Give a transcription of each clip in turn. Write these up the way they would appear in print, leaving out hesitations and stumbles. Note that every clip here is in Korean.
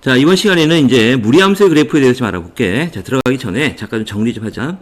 자, 이번 시간에는 이제 무리함수의 그래프에 대해서 좀 알아볼게. 자, 들어가기 전에 잠깐 좀 정리 좀 하자.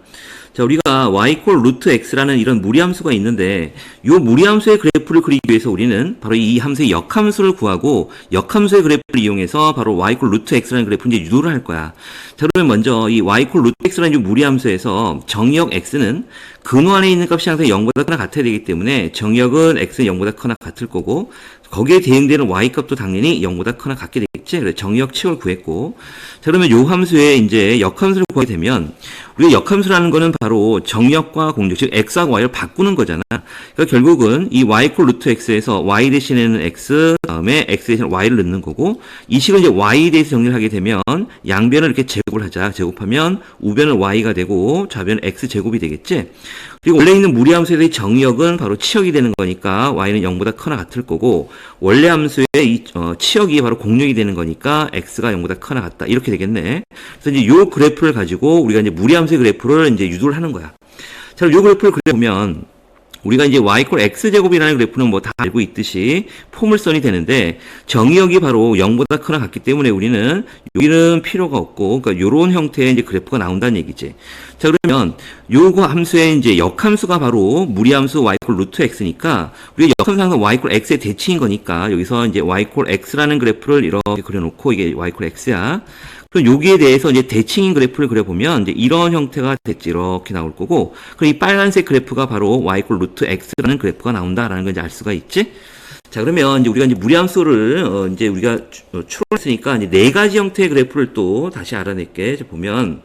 자, 우리가 y 루트 x라는 이런 무리함수가 있는데, 이 무리함수의 그래프를 그리기 위해서 우리는 바로 이 함수의 역함수를 구하고, 역함수의 그래프를 이용해서 바로 y 루트 x라는 그래프를 이제 유도를 할 거야. 자, 그러면 먼저 이 y 루트 x라는 이 무리함수에서 정의역 x는 근호 안에 있는 값이 항상 0보다 크거나 같아야 되기 때문에 정의역은 x는 0보다 크거나 같을 거고, 거기에 대응되는 y 값도 당연히 0보다 크거나 같게 되겠지. 그래서 정의역 치역을 구했고, 자, 그러면 요 함수의 이제 역함수를 구하게 되면, 우리가 역함수라는 거는 바로 정역과 공적, 즉 x하고 y를 바꾸는 거잖아. 그러니까 결국은 이 y 루트 x에서 y 대신에는 x, 다음에 x 대신에 y를 넣는 거고, 이 식을 이제 y에 대해서 정리를 하게 되면 양변을 이렇게 제곱을 하자. 제곱하면 우변은 y가 되고 좌변은 x 제곱이 되겠지. 그리고 원래 있는 무리함수의 정역은 바로 치역이 되는 거니까 y는 0보다 크거나 같을 거고, 원래 함수의 이 치역이 바로 공역이 되는 거니까 x가 0보다 크거나 같다. 이렇게 되겠네. 그래서 이제 요 그래프를 가지고 우리가 이제 무리함수의 그래프를 이제 유도를 하는 거야. 자, 요 그래프를 그려보면 우리가 이제 y x제곱이라는 그래프는 뭐 다 알고 있듯이 포물선이 되는데, 정의역이 바로 0보다 크거나 같기 때문에 우리는 여기는 필요가 없고, 그러니까 요런 형태의 이제 그래프가 나온다는 얘기지. 자, 그러면 요거 함수의 이제 역함수가 바로 무리함수 y 루트 x니까, 우리가 역함수 항상 y x의 대칭인 거니까 여기서 이제 y x라는 그래프를 이렇게 그려놓고, 이게 y x야. 그럼 여기에 대해서 이제 대칭인 그래프를 그려보면 이제 이런 형태가 됐지. 이렇게 나올 거고, 그럼 이 빨간색 그래프가 바로 y 루트 x라는 그래프가 나온다라는 걸 이제 알 수가 있지. 자, 그러면 이제 우리가 이제 무리함수를 이제 우리가 추론했으니까 이제 네 가지 형태의 그래프를 또 다시 알아낼게. 보면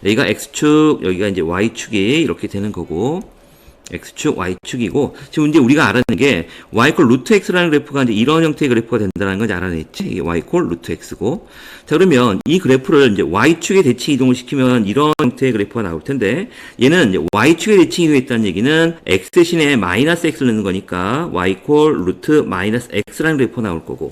여기가 x축, 여기가 이제 y축이 이렇게 되는 거고, x축, y축이고, 지금 이제 우리가 알아낸 게 y 루트 x라는 그래프가 이제 이런 형태의 그래프가 된다는 걸 알아냈지. 이게 y 루트 x고. 자, 그러면 이 그래프를 이제 y축의 대칭 이동을 시키면 이런 형태의 그래프가 나올 텐데, 얘는 이제 y축의 대칭 이동했다는 얘기는 x 대신에 마이너스 x를 넣는 거니까 y 루트 마이너스 x라는 그래프가 나올 거고,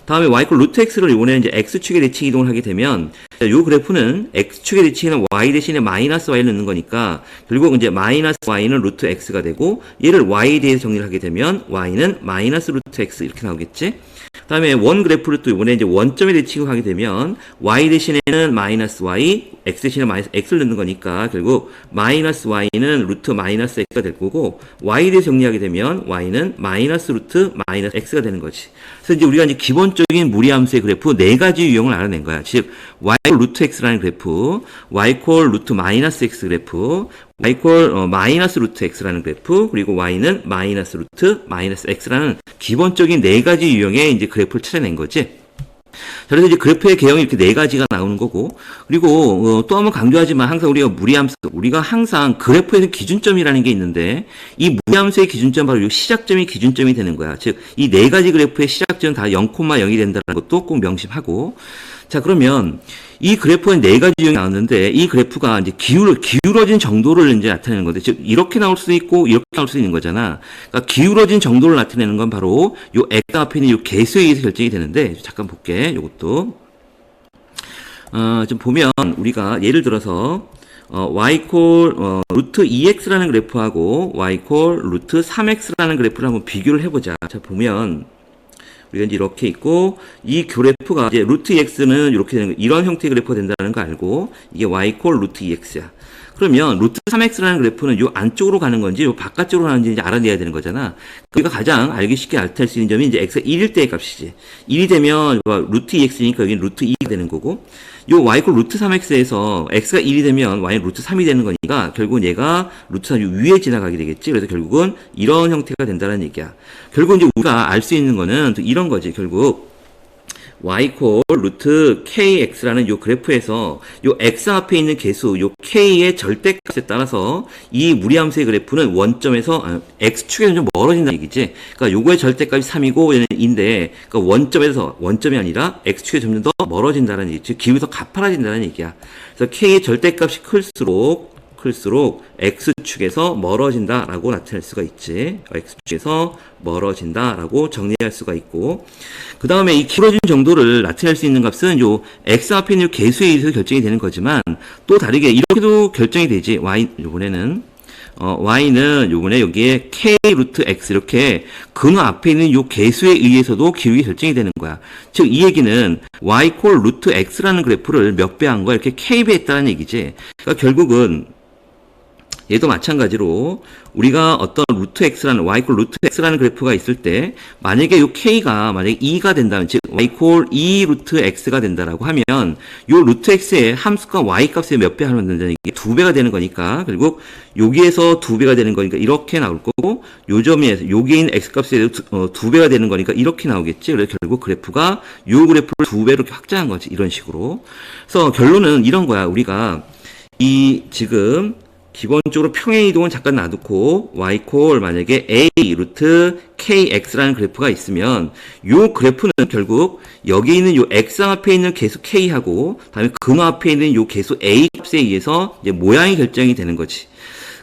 다음에 y 루트 x를 이번에 이제 x축의 대칭 이동을 하게 되면, 이 그래프는 x축의 대칭에는 y 대신에 마이너스 y를 넣는 거니까 결국 이제 마이너스 y는 루트 x가 되고, 얘를 y에 대해서 정리를 하게 되면 y는 마이너스 루트 x 이렇게 나오겠지. 그 다음에 원 그래프를 또 이번에 이제 원점에 대칭을 하게 되면 y 대신에는 마이너스 y, x 대신에 마이너스 x를 넣는 거니까 결국 마이너스 y는 루트 마이너스 x가 될 거고, y에 대해서 정리하게 되면 y는 마이너스 루트 마이너스 x가 되는 거지. 그래서 이제 우리가 이제 기본적인 무리함수의 그래프 네 가지 유형을 알아낸 거야. 즉 y 루트 x라는 그래프, y 루트 마이너스 x 그래프, y 마이너스 루트 x라는 그래프, 그리고 y는 마이너스 루트 마이너스 x라는 기본적인 네 가지 유형의 이제 그래프를 찾아낸 거지. 자, 그래서 이제 그래프의 개형이 이렇게 네 가지가 나오는 거고, 그리고 또 한번 강조하지만 항상 우리가 무리함수, 우리가 항상 그래프에서 기준점이라는 게 있는데, 이 무리함수의 기준점 바로 이 시작점이 기준점이 되는 거야. 즉 이 네 가지 그래프의 시작점은 다 0,0이 된다는 것도 꼭 명심하고. 자, 그러면 이 그래프에 네 가지 유형이 나왔는데, 이 그래프가 이제 기울어진 정도를 이제 나타내는 건데, 즉 이렇게 나올 수도 있고 이렇게 나올 수 있는 거잖아. 그러니까 기울어진 정도를 나타내는 건 바로 요 x 앞에 있는 요 개수에 의해서 결정이 되는데, 잠깐 볼게. 요것도 좀 보면 우리가 예를 들어서 y 루트 2x라는 그래프하고 y 루트 3x라는 그래프를 한번 비교를 해보자. 자, 보면 우리가 이제 이렇게 있고, 이 그래프가 이제 루트 2x는 이렇게 되는 거, 이런 형태의 그래프가 된다는 거 알고, 이게 y 루트 2x야. 그러면 루트 3x라는 그래프는 요 안쪽으로 가는 건지 요 바깥쪽으로 가는지 이제 알아내야 되는 거잖아. 우리가 가장 알기 쉽게 알아낼 수 있는 점이 이제 x가 1일 때의 값이지. 1이 되면 루트 2x니까 여기는 루트 2가 되는 거고, 요 y 루트 3x에서 x가 1이 되면 y는 루트 3이 되는 거니까 결국은 얘가 루트 3 위에 지나가게 되겠지. 그래서 결국은 이런 형태가 된다는 얘기야. 결국 이제 우리가 알 수 있는 거는 또 이런 거지. 결국 y 루트 kx라는 요 그래프에서 요 x 앞에 있는 개수, 요 k의 절대값에 따라서 이 무리함수의 그래프는 원점에서 x축에서 좀 멀어진다는 얘기지. 그러니까 요거의 절대값이 3이고 얘는 2인데, 그러니까 원점이 아니라 x축에 점점 더 멀어진다는 얘기, 즉 기울기가 가파라진다는 얘기야. 그래서 k의 절대값이 클수록 x축에서 멀어진다라고 나타낼 수가 있지. x축에서 멀어진다라고 정리할 수가 있고, 그 다음에 이 기울어진 정도를 나타낼 수 있는 값은 요 x 앞에 있는 개수에 의해서 결정이 되는 거지만, 또 다르게 이렇게도 결정이 되지. y, 이번에는 y는 요번에 여기에 k 루트 x 이렇게 근호 앞에 있는 요 개수에 의해서도 기울기 결정이 되는 거야. 즉 이 얘기는 y 콜 루트 x라는 그래프를 몇 배 한 거야. 이렇게 k배 했다는 얘기지. 그러니까 결국은 얘도 마찬가지로 우리가 어떤 루트 x라는 y 콜 루트 x라는 그래프가 있을 때 만약에 요 k가 만약에 2가 된다면 즉 y 콜 2 루트 x가 된다라고 하면 요 루트 x의 함수가 y 값에 몇 배 하면 된다는 게 2배가 되는 거니까 결국 여기에서 2배가 되는 거니까 이렇게 나올 거고 요 점에서 여기에 있는 x 값에 2배가 되는 거니까 이렇게 나오겠지. 그래서 결국 그래프가 요 그래프를 2배로 이렇게 확장한 거지. 이런 식으로. 그래서 결론은 이런 거야. 우리가 이 지금 기본적으로 평행 이동은 잠깐 놔두고 y 콜 만약에 a 루트 kx라는 그래프가 있으면 요 그래프는 결국 여기 있는 요 x항 앞에 있는 개수 k하고 다음에 근호 앞에 있는 요 개수 a 값에 의해서 이제 모양이 결정이 되는 거지.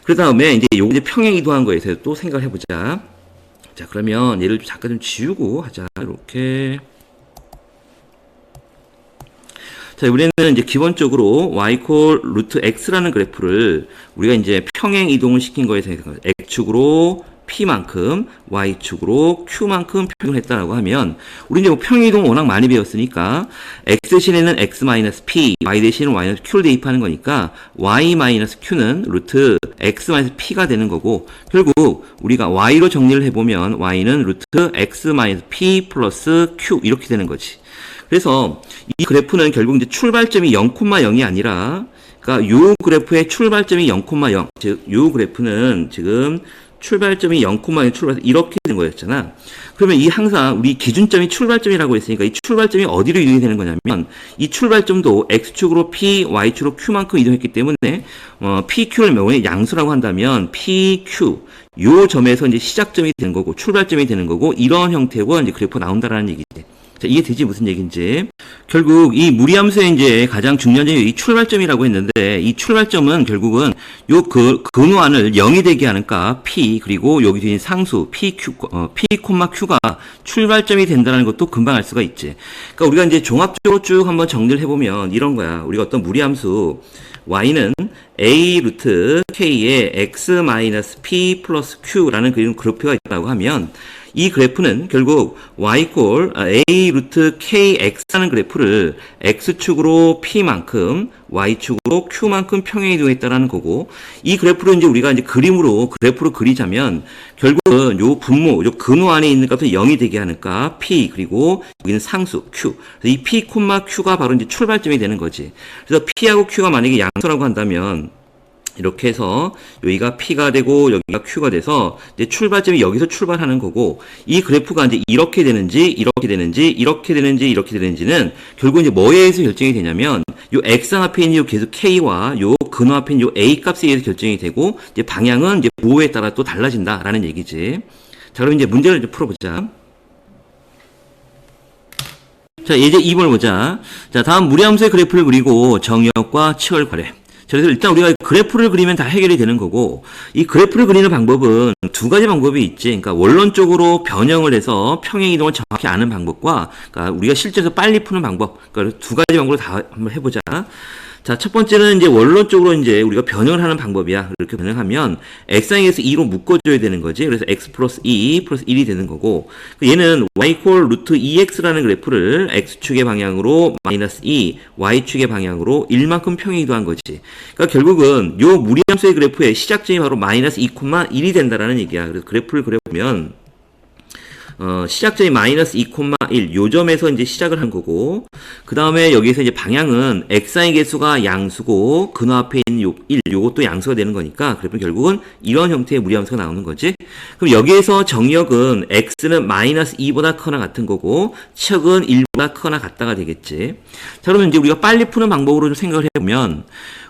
그 다음에 이제 요거 이제 평행 이동한 거에 대해서 또 생각을 해보자. 자, 그러면 얘를 잠깐 좀 지우고 하자. 이렇게. 자, 우리는 이제 기본적으로 y 콜 루트 x라는 그래프를 우리가 이제 평행 이동을 시킨 거에 대해서 x축으로 p만큼 y축으로 q만큼 표현을 했다라고 하면 우리 이제 뭐 평행 이동 워낙 많이 배웠으니까 x 대신에는 x 마이너스 p, y 대신에는 y 마이너스 q를 대입하는 거니까 y 마이너스 q는 루트 x 마이너스 p가 되는 거고 결국 우리가 y로 정리를 해보면 y는 루트 x 마이너스 p 플러스 q 이렇게 되는 거지. 그래서 이 그래프는 결국 이제 출발점이 0,0이 아니라, 그러니까 요 그래프의 출발점이 0,0, 즉, 요 그래프는 지금 출발점이 0,0 출발 이렇게 된 거였잖아. 그러면 이 항상 우리 기준점이 출발점이라고 했으니까 이 출발점이 어디로 이동이 되는 거냐면 이 출발점도 x축으로 p, y축으로 q만큼 이동했기 때문에 pq를 명의 양수라고 한다면 pq 요 점에서 이제 시작점이 되는 거고 출발점이 되는 거고 이런 형태고 이제 그래프가 나온다라는 얘기지. 자, 이해되지? 무슨 얘기인지. 결국 이 무리함수의 이제 가장 중요한 점이 이 출발점이라고 했는데 이 출발점은 결국은 요 근호안을 0이 되게 하는 값 p 그리고 여기 뒤에 상수 pq p, q가 출발점이 된다는 것도 금방 알 수가 있지. 그러니까 우리가 이제 종합적으로 쭉 한번 정리를 해보면 이런 거야. 우리가 어떤 무리함수 y는 a 루트 k의 x 마이너스 p 플러스 q라는 그런 그래프가 있다고 하면 이 그래프는 결국 y 콜 a 루트 kx라는 그래프를 x축으로 p만큼 y축으로 q만큼 평행 이동했다라는 거고 이 그래프를 이제 우리가 이제 그림으로 그래프로 그리자면 결국은 요 분모 요 근호 안에 있는 값을 0이 되게 하는 값 p 그리고 여기는 상수 q. 그래서 이 p, q가 바로 이제 출발점이 되는 거지. 그래서 p하고 q가 만약에 양수라고 한다면 이렇게 해서 여기가 P가 되고 여기가 Q가 돼서 이제 출발점이 여기서 출발하는 거고 이 그래프가 이제 이렇게 되는지 이렇게 되는지 이렇게 되는지 이렇게 되는지는 결국 이제 뭐에 의해서 결정이 되냐면 요 X항 앞에 있는 요 계수 K와 요 근호 앞에 있는 요 A 값에 의해서 결정이 되고 이제 방향은 이제 부호에 따라 또 달라진다라는 얘기지. 자, 그럼 이제 문제를 이제 풀어보자. 자, 이제 2번을 보자. 자, 다음 무리함수의 그래프를 그리고 정의역과 치열 관례. 그래서 일단 우리가 그래프를 그리면 다 해결이 되는 거고 이 그래프를 그리는 방법은 두 가지 방법이 있지. 그러니까 원론적으로 변형을 해서 평행 이동을 정확히 아는 방법과 그러니까 우리가 실제로 빨리 푸는 방법. 그러니까 두 가지 방법을 다 한번 해보자. 자, 첫 번째는 이제 원론적으로 이제 우리가 변형을 하는 방법이야. 이렇게 변형하면 x항에서 2로 묶어줘야 되는 거지. 그래서 x 플러스 2 플러스 1이 되는 거고 얘는 y 콜 루트 2x라는 그래프를 x축의 방향으로 마이너스 2, y축의 방향으로 1만큼 평행 이동한 거지. 그러니까 결국은 요 무리함수의 그래프의 시작점이 바로 마이너스 2,1이 된다라는 얘기야. 그래서 그래프를 그려보면 시작점이 마이너스 2,1 요 점에서 이제 시작을 한 거고 그 다음에 여기서 이제 방향은 x의 개수가 양수고 근호 앞에 있는 요 1 요것도 양수가 되는 거니까 그래프 결국은 이런 형태의 무리함수가 나오는 거지. 그럼 여기에서 정역은 x는 마이너스 2보다 커나 같은 거고 척은 1보다 커나 같다가 되겠지. 자, 그러면 이제 우리가 빨리 푸는 방법으로 좀 생각을 해보면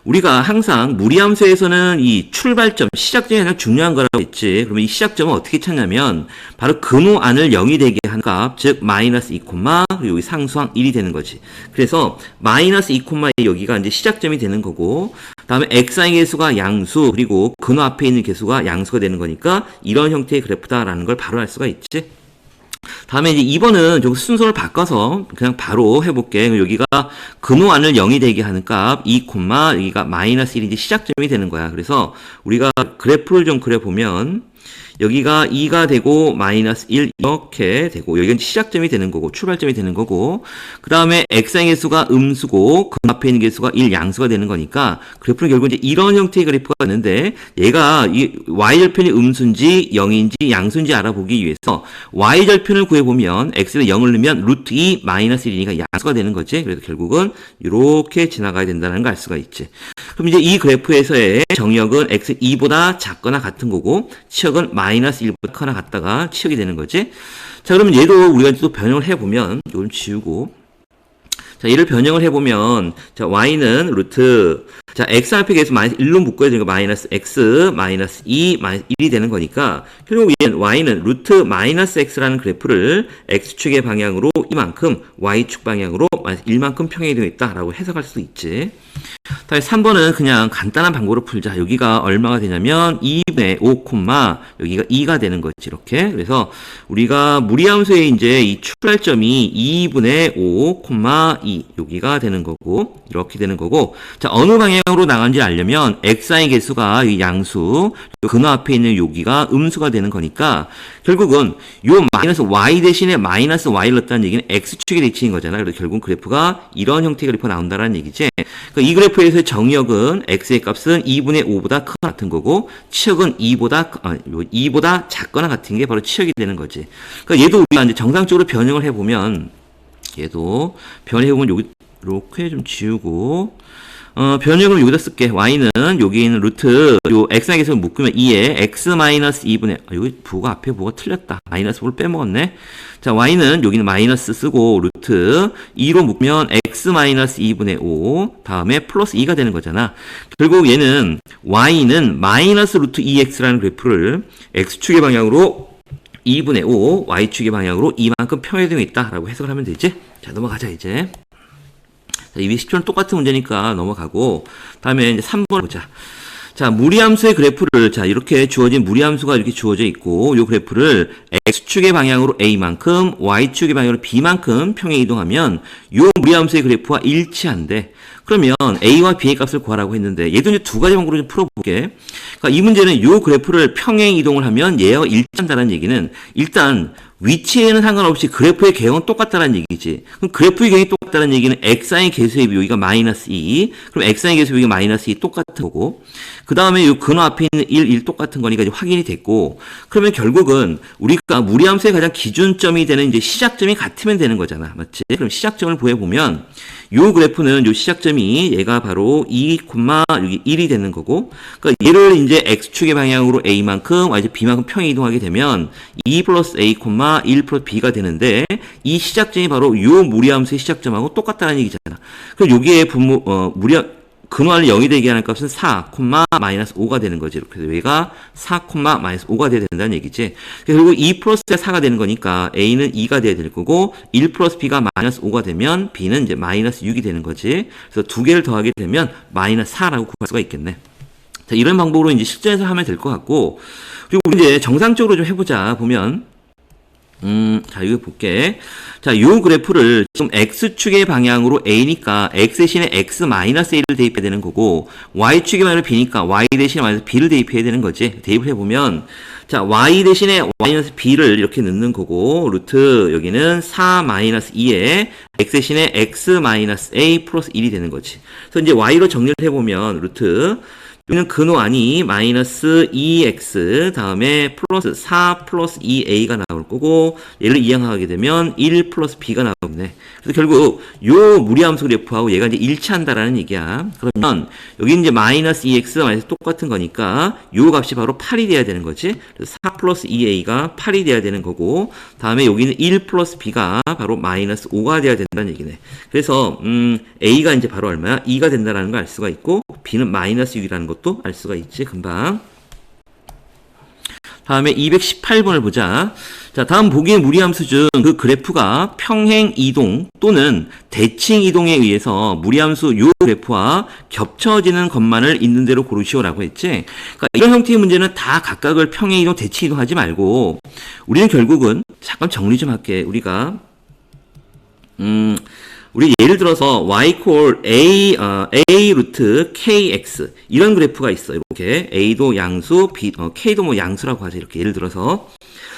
우리가 항상 무리함수에서는 이 출발점, 시작점이 가장 중요한 거라고 했지. 그러면 이 시작점은 어떻게 찾냐면 바로 근호 안을 0이 되게 한 값, 즉 마이너스 2, 그리고 여기 상수항 1이 되는 거지. 그래서 마이너스 2,2 여기가 이제 시작점이 되는 거고 다음에 x의 개수가 양수 그리고 근호 앞에 있는 개수가 양수가 되는 거니까 이런 형태의 그래프다라는 걸 바로 알 수가 있지. 다음에 이제 2번은 좀 순서를 바꿔서 그냥 바로 해볼게. 여기가 근호안을 0이 되게 하는 값 2, 여기가 마이너스 1이 이제 시작점이 되는 거야. 그래서 우리가 그래프를 좀 그려보면 여기가 2가 되고 마이너스 1 이렇게 되고 여기가 시작점이 되는 거고 출발점이 되는 거고 그 다음에 x의 개수가 음수고 그 앞에 있는 개수가 1 양수가 되는 거니까 그래프는 결국 이제 이런 형태의 그래프가 있는데 얘가 이 y절편이 음수인지 0인지 양수인지 알아보기 위해서 y절편을 구해보면 x에 0을 넣으면 루트 2 마이너스 1이니까 양수가 되는 거지. 그래서 결국은 이렇게 지나가야 된다는 걸 알 수가 있지. 그럼 이제 이 그래프에서의 정역은 x 2보다 작거나 같은 거고 치역은 마이너스 1보다 크거나 같다가 치역이 되는 거지. 자, 그러면 얘도 우리가 또 변형을 해보면 이걸 지우고 자, 얘를 변형을 해보면 자, y는 루트 자, x 앞에 계속 마이너스 1로 묶어야 되니까 마이너스 x 마이너스 2 마이너스 1이 되는 거니까 결국 얘는 y는 루트 마이너스 x라는 그래프를 x축의 방향으로 이만큼 y축 방향으로 마이너스 1만큼 평행이 되어 있다라고 해석할 수 있지. 다음에 3번은 그냥 간단한 방법으로 풀자. 여기가 얼마가 되냐면 2분의 5, 여기가 2가 되는 거지. 이렇게. 그래서 우리가 무리함수의 이제 이 출발점이 2분의 5, 2 여기가 되는 거고 이렇게 되는 거고 자, 어느 방향으로 나간지 알려면 xi 개수가 이 양수 근호 앞에 있는 여기가 음수가 되는 거니까 결국은 요 마이너스 y 대신에 마이너스 y를 넣었다는 얘기는 x축의 대칭인 거잖아. 그래서 결국 그래프가 이런 형태의 그래프가 나온다는 얘기지. 그러니까 이 그래프에서의 정역은 x의 값은 2분의 5보다 크거나 같은 거고 치역은 2보다 작거나 같은 게 바로 치역이 되는 거지. 그러니까 얘도 우리가 이제 정상적으로 변형을 해보면 얘도 변형해보면 여기 이렇게 좀 지우고 변형을 여기다 쓸게. y는 여기 있는 루트 요 x의 개수를 묶으면 2에 x 마이너스 2분의 여기 부가 앞에 뭐가 틀렸다. 마이너스 5를 빼먹었네. 자, y는 여기는 마이너스 쓰고 루트 2로 묶으면 x 마이너스 2분의 5 다음에 플러스 2가 되는 거잖아. 결국 얘는 y는 마이너스 루트 2x라는 그래프를 x축의 방향으로 2분의 5 y축의 방향으로 이만큼 평행되어 있다라고 해석을 하면 되지. 자, 넘어가자 이제. 자, 이 10초는 똑같은 문제니까 넘어가고 다음에 이제 3번 보자. 자, 무리함수의 그래프를 자, 이렇게 주어진 무리함수가 이렇게 주어져 있고 이 그래프를 x축의 방향으로 a만큼 y축의 방향으로 b만큼 평행 이동하면 이 무리함수의 그래프와 일치한대. 그러면 a와 b의 값을 구하라고 했는데 얘도 이제 두 가지 방법으로 좀 풀어볼게. 그러니까 이 문제는 이 그래프를 평행 이동을 하면 얘와 일치한다는 얘기는 일단 위치에는 상관없이 그래프의 개형은 똑같다는 얘기지. 그럼 그래프의 개형이 똑같다는 얘기는 xi 개수의 비율, 여기가 마이너스 2. 그럼 xi 개수의 비율이 마이너스 2 똑같은 거고. 그 다음에 이 근호 앞에 있는 1 똑같은 거니까 이제 확인이 됐고. 그러면 결국은 우리가 무리함수의 가장 기준점이 되는 이제 시작점이 같으면 되는 거잖아. 맞지? 그럼 시작점을 구해보면 요 그래프는 요 시작점이 얘가 바로 2, 여기 1이 되는 거고. 그러니까 얘를 이제 x축의 방향으로 a만큼, y축 b만큼 평행 이동하게 되면 2 플러스 a, 1 플러스 b가 되는데 이 시작점이 바로 요 무리함수의 시작점하고 똑같다는 얘기잖아. 그럼 여기에 근호안을 0이 되게 하는 값은 4, 마이너스 5가 되는 거지. 이렇게 해서 얘가 4, 마이너스 5가 돼야 된다는 얘기지. 결국 2 플러스가 4가 되는 거니까 a는 2가 돼야 될 거고 1 플러스 b가 마이너스 5가 되면 b는 이제 마이너스 6이 되는 거지. 그래서 두 개를 더하게 되면 마이너스 4라고 구할 수가 있겠네. 자, 이런 방법으로 이제 실전에서 하면 될 것 같고 그리고 우리 이제 정상적으로 좀 해보자. 보면 자, 이거 볼게. 자, 요 그래프를 지금 x축의 방향으로 a니까 x 대신에 x 마이너스 a를 대입해야 되는 거고 y축의 방향으로 b니까 y 대신에 마이너스 b를 대입해야 되는 거지. 대입을 해보면 자, y 대신에 마이너스 b를 이렇게 넣는 거고 루트 여기는 4 마이너스 2에 x 대신에 x 마이너스 a 플러스 1이 되는 거지. 그래서 이제 y로 정리를 해보면 루트 여기는 근호안이 마이너스 2x 다음에 플러스 4 플러스 2a가 나올 거고 얘를 이항하게 되면 1 플러스 b가 나오네. 그래서 결국 요 무리함수 그래프하고 얘가 이제 일치한다라는 얘기야. 그러면 여기 이제 마이너스 2x 마이너스 똑같은 거니까 요 값이 바로 8이 돼야 되는 거지. 그래서 4 플러스 2a가 8이 돼야 되는 거고 다음에 여기는 1 플러스 b가 바로 마이너스 5가 돼야 된다는 얘기네. 그래서 a가 이제 바로 얼마야? 2가 된다는 걸 알 수가 있고 b는 마이너스 6이라는 것도 알 수가 있지 금방. 다음에 218번을 보자. 자, 다음 보기의 무리함수 중 그 그래프가 평행 이동 또는 대칭 이동에 의해서 무리함수 요 그래프와 겹쳐지는 것만을 있는 대로 고르시오라고 했지. 그러니까 이런 형태의 문제는 다 각각을 평행 이동, 대칭 이동 하지 말고 우리는 결국은 잠깐 정리 좀 할게. 우리 예를 들어서 y 콜 a 루트 kx 이런 그래프가 있어. 이렇게 a도 양수, k도 뭐 양수라고 하죠. 이렇게 예를 들어서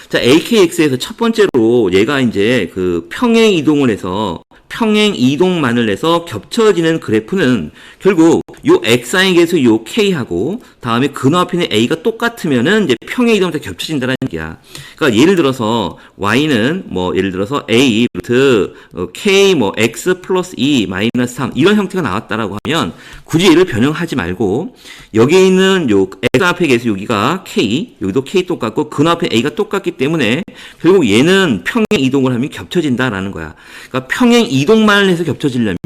자, akx에서 첫 번째로 얘가 이제 그 평행 이동을 해서 평행 이동만을 해서 겹쳐지는 그래프는 결국 요 x에서 요 k하고 다음에 근호 앞에 있는 a가 똑같으면은 이제 평행 이동부터 겹쳐진다는 얘기야. 그러니까 예를 들어서 y는 뭐 예를 들어서 a 루트 k 뭐 x 플러스 2 마이너스 3 이런 형태가 나왔다라고 하면 굳이 얘를 변형하지 말고 여기에 있는 요 x 앞에 계서 여기가 k, 여기도 k 똑같고 근호 앞에 a가 똑같기 때문에 결국 얘는 평행 이동을 하면 겹쳐진다라는 거야. 그러니까 평행 이동만 해서 겹쳐지려면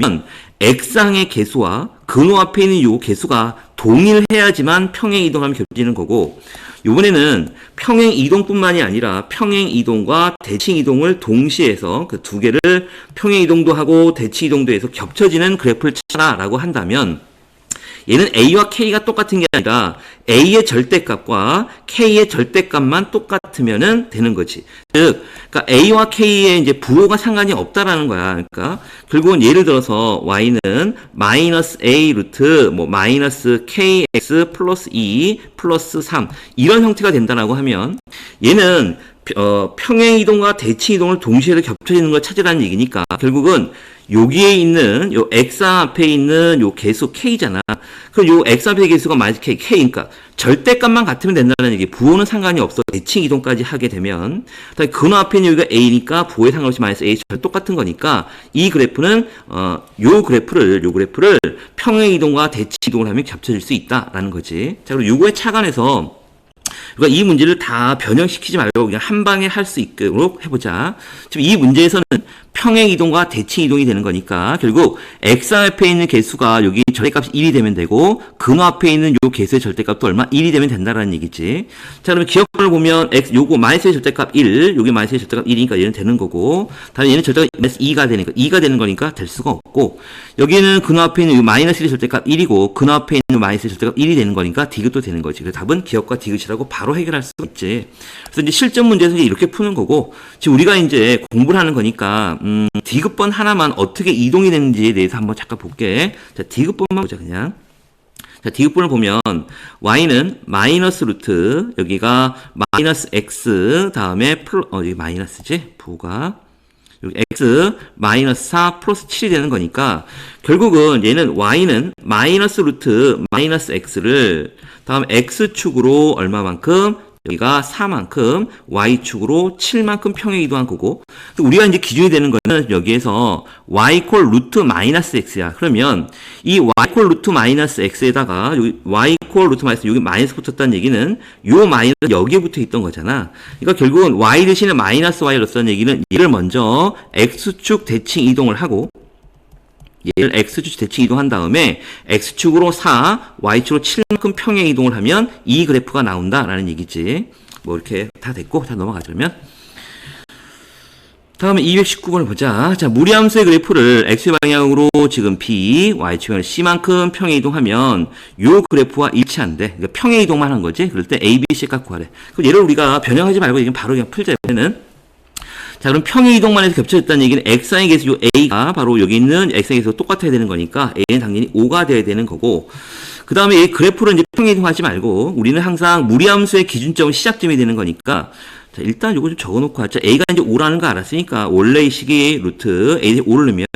x항의 개수와 근호 앞에 있는 요 개수가 동일해야지만 평행 이동하면 겹쳐지는 거고, 이번에는 평행 이동뿐만이 아니라 평행 이동과 대칭 이동을 동시에 해서 그 두 개를 평행 이동도 하고 대칭 이동도 해서 겹쳐지는 그래프를 찾아라라고 한다면 얘는 a와 k가 똑같은 게 아니라 a의 절대값과 k의 절대값만 똑같으면은 되는 거지. 즉, 그러니까 a와 k의 이제 부호가 상관이 없다라는 거야. 그러니까 결국은 예를 들어서 y는 마이너스 a 루트 뭐 마이너스 kx 플러스 2 플러스 3 이런 형태가 된다라고 하면 얘는 평행 이동과 대칭 이동을 동시에 겹쳐지는 걸 찾으라는 얘기니까 결국은 여기에 있는 요 x 앞에 있는 요 개수 k잖아. 그럼 요 x 앞에 개수가 마이너스 k, k니까 절대값만 같으면 된다는 얘기. 부호는 상관이 없어. 대칭 이동까지 하게 되면 근호 앞에 있는 여기가 a니까 부호에 상관없이 마이너스 a 절 똑같은 거니까 이 그래프는 요 그래프를 평행 이동과 대칭 이동을 하면 겹쳐질 수 있다라는 거지. 자, 그리고 요거에 착안해서 그러니까 이 문제를 다 변형시키지 말고 그냥 한 방에 할 수 있도록 해보자. 지금 이 문제에서는 평행 이동과 대칭 이동이 되는 거니까 결국 x 앞에 있는 개수가 여기 절대값이 1이 되면 되고 근호 앞에 있는 요 개수의 절대값도 얼마? 1이 되면 된다라는 얘기지. 자, 그러면 기억번호를 보면 x 요거 마이너스의 절대값 1, 여기 마이너스의 절대값 1이니까 얘는 되는 거고, 다음에 얘는 절대값 마이너스 2가 되니까 2가 되는 거니까 될 수가 없고, 여기는 근호 앞에 있는 요 마이너스의 절대값 1이고 근호 앞에 있는 마이너스의 절대값 1이 되는 거니까 디귿도 되는 거지. 그래서 답은 기억과 디귿이라고 바로 해결할 수 있지. 그래서 이제 실전 문제에서 이렇게 푸는 거고, 지금 우리가 이제 공부를 하는 거니까 디귿번 하나만 어떻게 이동이 되는지에 대해서 한번 잠깐 볼게. 자, 디귿번만 보자 그냥. 자, 디귿번을 보면 y는 마이너스 루트 여기가 마이너스 x 다음에 여기 마이너스지 부호가 여기 x 마이너스 4 플러스 7이 되는 거니까 결국은 얘는 y는 마이너스 루트 마이너스 x를 다음 x축으로 얼마만큼 여기가 4만큼 y축으로 7만큼 평행 이동한 거고, 우리가 이제 기준이 되는 거는 여기에서 y 콜 루트 마이너스 x야. 그러면 이 y 콜 루트 마이너스 x에다가 여기 y 콜 루트 마이너스 여기 마이너스 붙었다는 얘기는 요 마이너스 여기에 붙어 있던 거잖아. 그러니까 결국은 y 대신에 마이너스 y를 썼다는 얘기는 얘를 먼저 x축 대칭 이동을 하고 얘를 x축 대칭 이동한 다음에 x축으로 4, y축으로 7만큼 평행 이동을 하면 이 그래프가 나온다라는 얘기지. 뭐 이렇게 다 됐고, 자 넘어가자면 다음에 219번을 보자. 자, 무리함수의 그래프를 x 방향으로 지금 b, y축으로 c만큼 평행 이동하면 요 그래프와 일치한대. 그러니까 평행 이동만 한 거지. 그럴 때 a, b, c 값 구하래. 그럼 얘를 우리가 변형하지 말고 지금 바로 그냥 풀자. 이번에는 자, 그럼 평행 이동만 해서 겹쳐졌다는 얘기는 x항의 개수 요 a가 바로 여기 있는 x항의 개수가 똑같아야 되는 거니까 a는 당연히 5가 돼야 되는 거고, 그 다음에 이 그래프를 이제 평행 이동하지 말고 우리는 항상 무리함수의 기준점은 시작점이 되는 거니까 자, 일단 요거 좀 적어놓고 하자. a가 이제 5라는 거 알았으니까 원래 이 식의 루트 a에 5를 넣으면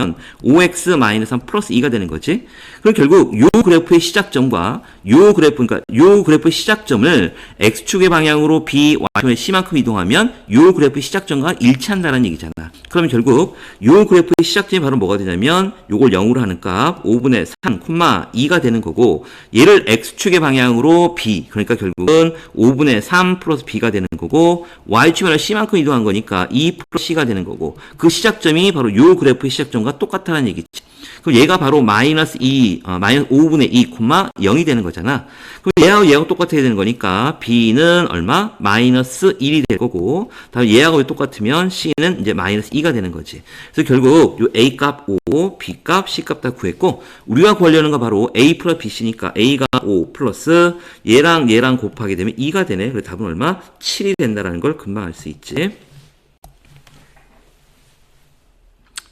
5x-3 플러스 2가 되는 거지. 그럼 결국 요 그래프의 시작점과 그러니까 요 그래프의 시작점을 x축의 방향으로 b, y축의 c만큼 이동하면 요 그래프의 시작점과 일치한다는 얘기잖아. 그러면 결국 요 그래프의 시작점이 바로 뭐가 되냐면 요걸 0으로 하는 값 5분의 3, 2가 되는 거고, 얘를 x축의 방향으로 b, 그러니까 결국은 5분의 3 플러스 b가 되는 거고, y축을 c만큼 이동한 거니까 2 플러스 c가 되는 거고, 그 시작점이 바로 요 그래프의 시작점과 똑같다는 얘기지. 그럼 얘가 바로 마이너스 5분의 2, 0이 되는 거잖아. 그럼 얘하고 얘하고 똑같아야 되는 거니까 B는 얼마? 마이너스 1이 될 거고, 다음 얘하고 똑같으면 C는 이제 마이너스 2가 되는 거지. 그래서 결국 요 A 값 5, B 값, C 값 다 구했고, 우리가 구하려는 거 바로 A 플러스 BC니까 A가 5 플러스 얘랑 얘랑 곱하게 되면 2가 되네. 그래서 답은 얼마? 7이 된다라는 걸 금방 알 수 있지.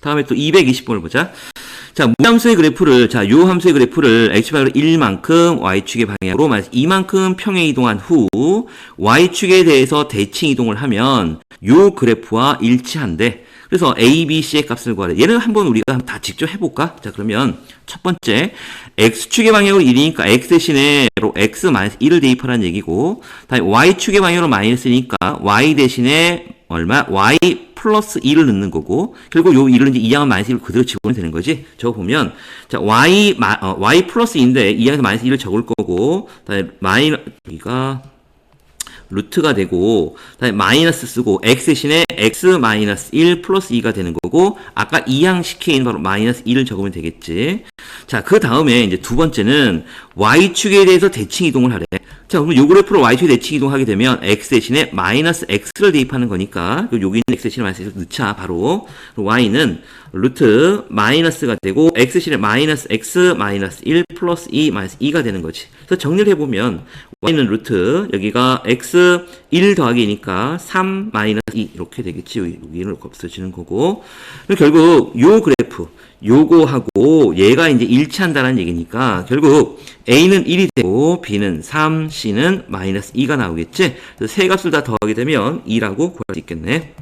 다음에 또 220번을 보자. 자, 무함수의 그래프를, 자, 요 함수의 그래프를 x방향으로 1만큼, y축의 방향으로 마이너스 2만큼 평행 이동한 후, y축에 대해서 대칭 이동을 하면, 요 그래프와 일치한대. 그래서 a, b, c의 값을 구하래. 얘는 한번 우리가 다 직접 해볼까? 자, 그러면 첫 번째, x축의 방향으로 1이니까 x 대신에 x 마이너스 1을 대입하라는 얘기고, 다음에 y축의 방향으로 마이너스니까 y 대신에 얼마? y 플러스 2를 넣는 거고, 결국 요 1을 이제 2항은 마이너스 1을 그대로 집어넣으면 되는 거지. 저거 보면, 자, y 플러스 2인데, 2항에서 마이너스 1을 적을 거고, 다음에 여기가, 루트가 되고, 다음에 마이너스 쓰고, x 대신에 x 마이너스 1 플러스 2가 되는 거고, 아까 2항 식혜에 있는 바로 마이너스 1을 적으면 되겠지. 자, 그 다음에 이제 두 번째는 y축에 대해서 대칭 이동을 하래. 자, 그럼 요 그래프로 y축에 대칭 이동하게 되면 x 대신에 마이너스 x를 대입하는 거니까, 여기 있는 x 대신에 마이너스 x를 넣자, 바로. y는 루트 마이너스가 되고, x 대신에 마이너스 x 마이너스 1 플러스 2 마이너스 2가 되는 거지. 그래서 정리를 해보면, y는 루트, 여기가 x 1 더하기니까 3 마이너스 2 이렇게 되겠지. 여기는 없어지는 거고. 결국 요 그래프, 요거하고 얘가 이제 일치한다는 얘기니까 결국 A는 1이 되고 B는 3, C는 마이너스 2가 나오겠지. 그래서 세 값을 다 더하게 되면 2라고 구할 수 있겠네.